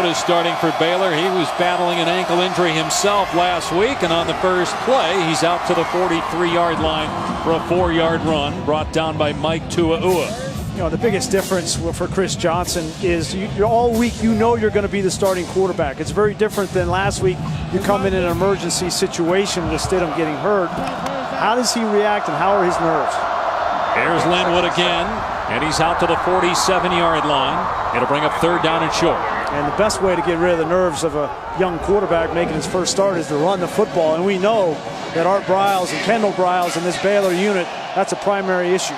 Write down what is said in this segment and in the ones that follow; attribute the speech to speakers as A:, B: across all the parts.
A: is starting for Baylor. He was battling an ankle injury himself last week, and on the first play, he's out to the 43-yard line for a 4-yard run, brought down by Mike Tua'ua.
B: You know, the biggest difference for Chris Johnson is you're all week you know you're going to be the starting quarterback. It's very different than last week. You come in an emergency situation with Stidham getting hurt. How does he react and how are his nerves?
A: Here's Linwood again, and he's out to the 47-yard line. It'll bring up 3rd down and short.
B: And the best way to get rid of the nerves of a young quarterback making his first start is to run the football. And we know that Art Briles and Kendall Briles in this Baylor unit, that's a primary issue.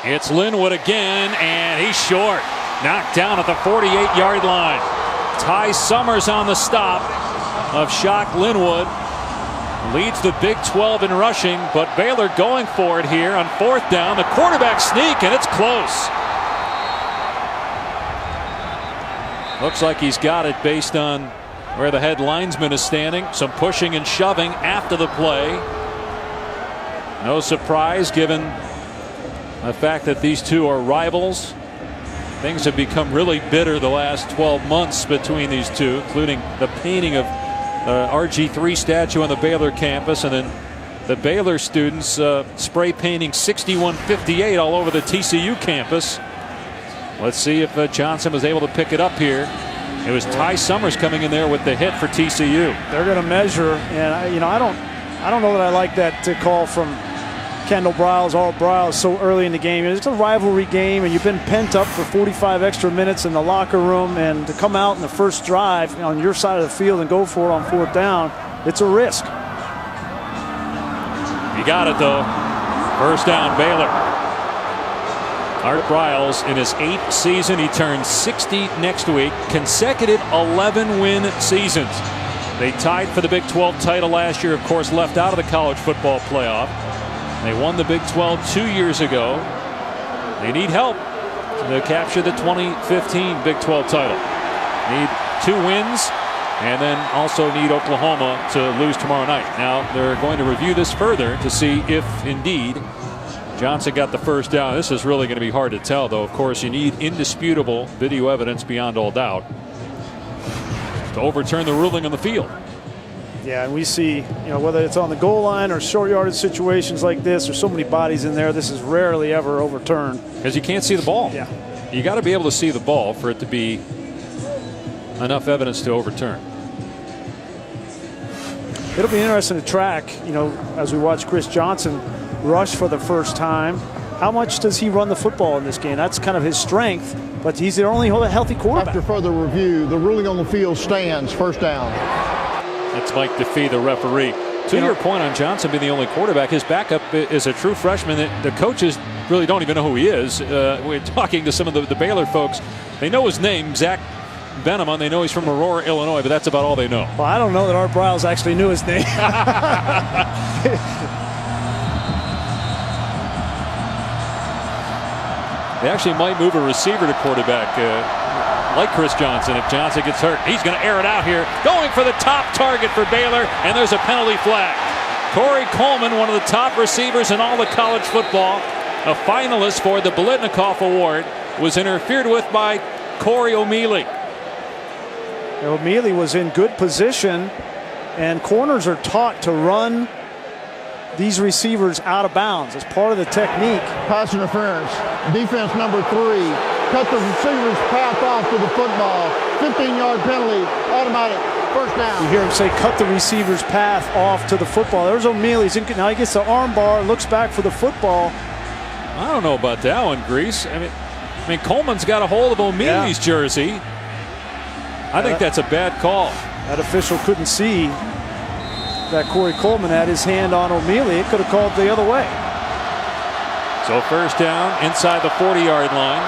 A: It's Linwood again, and he's short. Knocked down at the 48-yard line. Ty Summers on the stop of Shock Linwood. Leads the Big 12 in rushing, but Baylor going for it here on 4th down. The quarterback sneak, and it's close. Looks like he's got it based on where the head linesman is standing. Some pushing and shoving after the play. No surprise given the fact that these two are rivals. Things have become really bitter the last 12 months between these two, including the painting of RG3 statue on the Baylor campus, and then the Baylor students spray painting 6158 all over the TCU campus. Let's see if Johnson was able to pick it up here. It was Ty Summers coming in there with the hit for TCU.
B: They're going to measure, and I don't know that I like that call from Kendall Briles, Art Briles, so early in the game. It's a rivalry game, and you've been pent up for 45 extra minutes in the locker room, and to come out in the first drive on your side of the field and go for it on 4th down, it's a risk.
A: He got it though. 1st down, Baylor. Art Briles in his 8th season. He turns 60 next week. Consecutive 11-win seasons. They tied for the Big 12 title last year. Of course, left out of the college football playoff. They won the Big 12 2 years ago. They need help to capture the 2015 Big 12 title. Need 2 wins, and then also need Oklahoma to lose tomorrow night. Now they're going to review this further to see if indeed Johnson got the 1st down. This is really going to be hard to tell, though. Of course, you need indisputable video evidence beyond all doubt to overturn the ruling on the field.
B: Yeah, and we see, whether it's on the goal line or short yardage situations like this, there's so many bodies in there, this is rarely ever overturned.
A: Because you can't see the ball.
B: Yeah.
A: You got to be able to see the ball for it to be enough evidence to overturn.
B: It'll be interesting to track, as we watch Chris Johnson rush for the first time. How much does he run the football in this game? That's kind of his strength, but he's the only healthy quarterback.
C: After further review, the ruling on the field stands. 1st down.
A: That's Mike Defee, the referee. To your point on Johnson being the only quarterback, his backup is a true freshman that the coaches really don't even know who he is. We're talking to some of the Baylor folks. They know his name, Zach Benham. They know he's from Aurora, Illinois, but that's about all they know.
B: Well, I don't know that Art Briles actually knew his name.
A: They actually might move a receiver to quarterback like Chris Johnson if Johnson gets hurt. He's going to air it out here. Going for the top target for Baylor, and there's a penalty flag. Corey Coleman, one of the top receivers in all of college football, a finalist for the Biletnikoff Award, was interfered with by Corey O'Mealy.
B: O'Mealy was in good position, and corners are taught to run these receivers out of bounds as part of the technique.
C: Pass interference. Defense number 3. Cut the receiver's path off to the football. 15-yard penalty. Automatic. 1st down.
B: You hear him say, cut the receiver's path off to the football. There's O'Mealy. Now he gets the arm bar, looks back for the football.
A: I don't know about that one, Grease. I mean, Coleman's got a hold of O'Mealy's jersey. I think that's a bad call.
B: That official couldn't see that Corey Coleman had his hand on O'Mealy. It could have called the other way.
A: So 1st down inside the 40-yard line.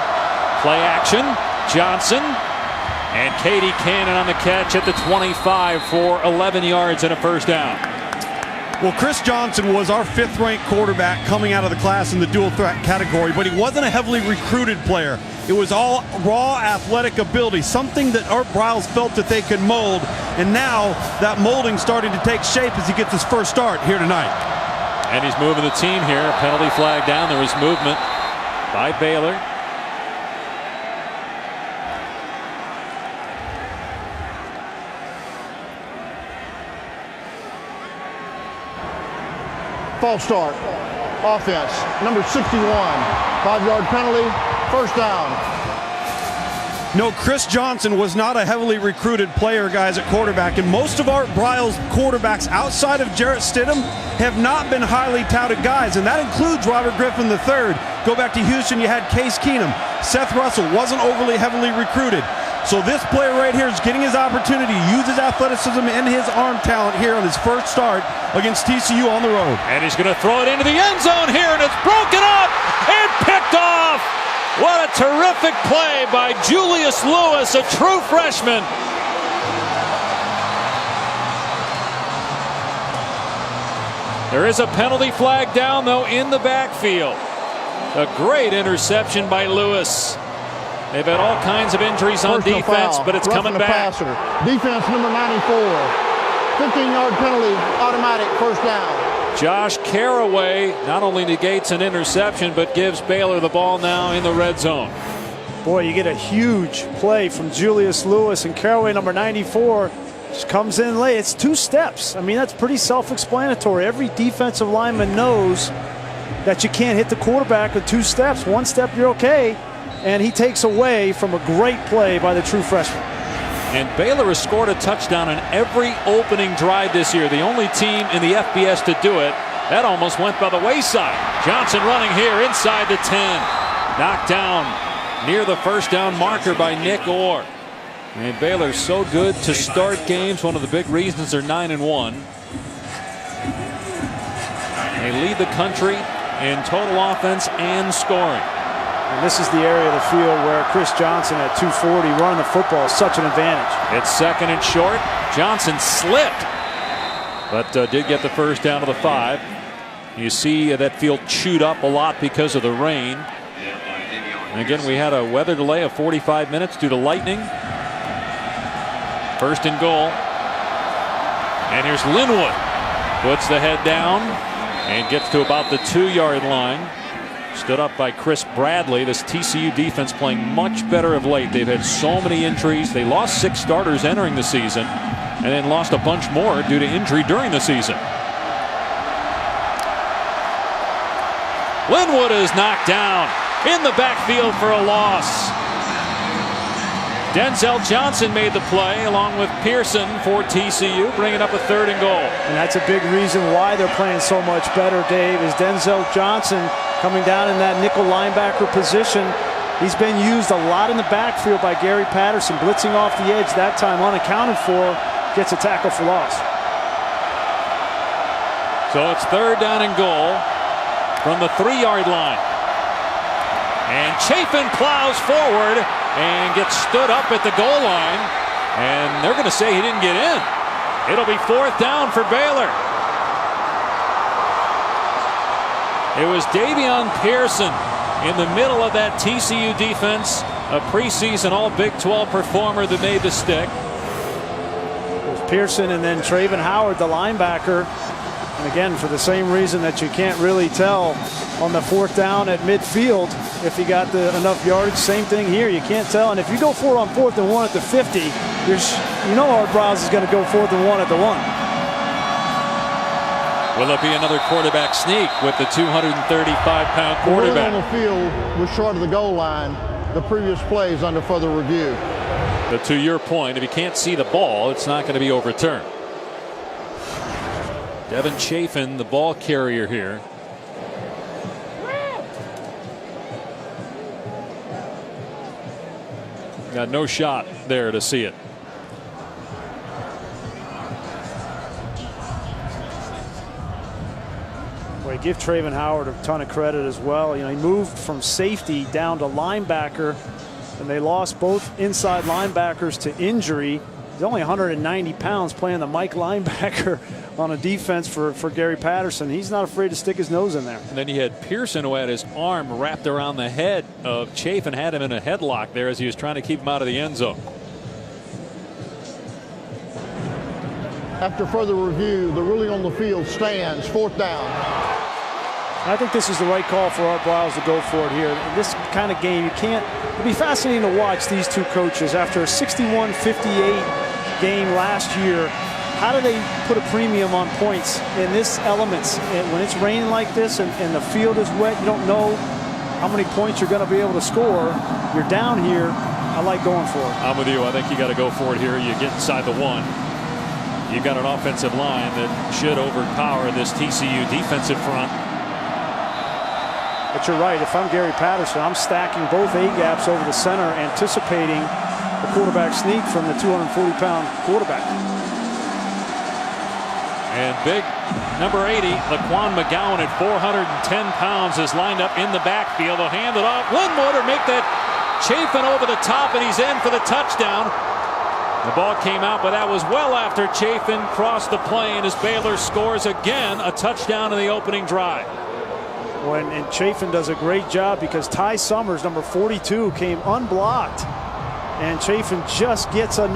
A: Play action. Johnson and Katie Cannon on the catch at the 25 for 11 yards and a 1st down.
D: Well, Chris Johnson was our 5th-ranked quarterback coming out of the class in the dual threat category, but he wasn't a heavily recruited player. It was all raw athletic ability, something that Art Briles felt that they could mold, and now that molding's starting to take shape as he gets his first start here tonight.
A: And he's moving the team here. Penalty flag down. There was movement by Baylor.
C: false start. Offense, number 61. 5-yard penalty, first down.
D: No, Chris Johnson was not a heavily recruited player, guys, at quarterback. And most of Art Briles' quarterbacks outside of Jarrett Stidham have not been highly touted guys, and that includes Robert Griffin III. Go back to Houston, you had Case Keenum. Seth Russell wasn't overly heavily recruited. So this player right here is getting his opportunity to use his athleticism and his arm talent here on his first start against TCU on the road.
A: And he's going to throw it into the end zone here, and it's broken up and picked off. What a terrific play by Julius Lewis, a true freshman. There is a penalty flag down, though, in the backfield. A great interception by Lewis. They've had all kinds of injuries on defense, but it's coming back.
C: Defense number 94. 15-yard penalty, automatic, first down.
A: Josh Caraway not only negates an interception, but gives Baylor the ball now in the red zone.
B: Boy, you get a huge play from Julius Lewis, and Caraway, number 94, just comes in late. It's 2 steps. I mean, that's pretty self-explanatory. Every defensive lineman knows that you can't hit the quarterback with 2 steps. 1 step, you're okay. And he takes away from a great play by the true freshman.
A: And Baylor has scored a touchdown on every opening drive this year. The only team in the FBS to do it. That almost went by the wayside. Johnson running here inside the 10. Knocked down near the first down marker by Nick Orr. And Baylor's so good to start games. One of the big reasons they're 9-1. They lead the country in total offense and scoring.
B: And this is the area of the field where Chris Johnson at 240 running the football is such an advantage.
A: It's second and short. Johnson slipped, but did get the first down to the 5. You see that field chewed up a lot because of the rain. And again, we had a weather delay of 45 minutes due to lightning. First and goal. And here's Linwood. Puts the head down and gets to about the 2-yard line. Stood up by Chris Bradley. This TCU defense playing much better of late. They've had so many injuries. They lost 6 starters entering the season and then lost a bunch more due to injury during the season. Linwood is knocked down in the backfield for a loss. Denzel Johnson made the play along with Pearson for TCU, bringing up a 3rd and goal.
B: And that's a big reason why they're playing so much better, Dave, is Denzel Johnson coming down in that nickel linebacker position. He's been used a lot in the backfield by Gary Patterson, blitzing off the edge, that time unaccounted for, gets a tackle for loss.
A: So it's 3rd down and goal from the 3-yard line. And Chafin plows forward and gets stood up at the goal line. And they're going to say he didn't get in. It'll be 4th down for Baylor. It was Davion Pearson in the middle of that TCU defense, a preseason all Big 12 performer that made the stick.
B: It was Pearson and then Traven Howard, the linebacker. And again, for the same reason that you can't really tell on the 4th down at midfield if he got enough yards. Same thing here. You can't tell. And if you go for it on 4th and 1 at the 50, you know Art Briles is going to go 4th and 1 at the 1.
A: Will it be another quarterback sneak with the 235-pound quarterback?
C: The on the field was short of the goal line. The previous play is under further review.
A: But to your point, if you can't see the ball, it's not going to be overturned. Devin Chafin, the ball carrier here. Got no shot there to see it.
B: Well, give Traven Howard a ton of credit as well. You know, he moved from safety down to linebacker, and they lost both inside linebackers to injury. He's only 190 pounds playing the Mike linebacker on a defense for Gary Patterson. He's not afraid to stick his nose in there.
A: And then you had Pearson, who had his arm wrapped around the head of Chafin, had him in a headlock there as he was trying to keep him out of the end zone.
C: After further review, the ruling on the field stands. 4th down.
B: I think this is the right call for Art Briles to go for it here. In this kind of game, it'll be fascinating to watch these two coaches after a 61-58 game last year. how do they put a premium on points in this elements? And when it's raining like this and the field is wet, you don't know how many points you're going to be able to score. You're down here. I like going for it.
A: I'm with you. I think you got to go for it here. You get inside the 1. You've got an offensive line that should overpower this TCU defensive front.
B: But you're right. If I'm Gary Patterson, I'm stacking both A-gaps over the center, anticipating the quarterback sneak from the 240-pound quarterback.
A: And big number 80, Laquan McGowan at 410 pounds is lined up in the backfield. They'll hand it off. Linwood or make that Chafin over the top, and he's in for the touchdown. The ball came out, but that was well after Chafin crossed the plane as Baylor scores again a touchdown in the opening drive.
B: And Chafin does a great job because Ty Summers, number 42, came unblocked. And Chafin just gets enough.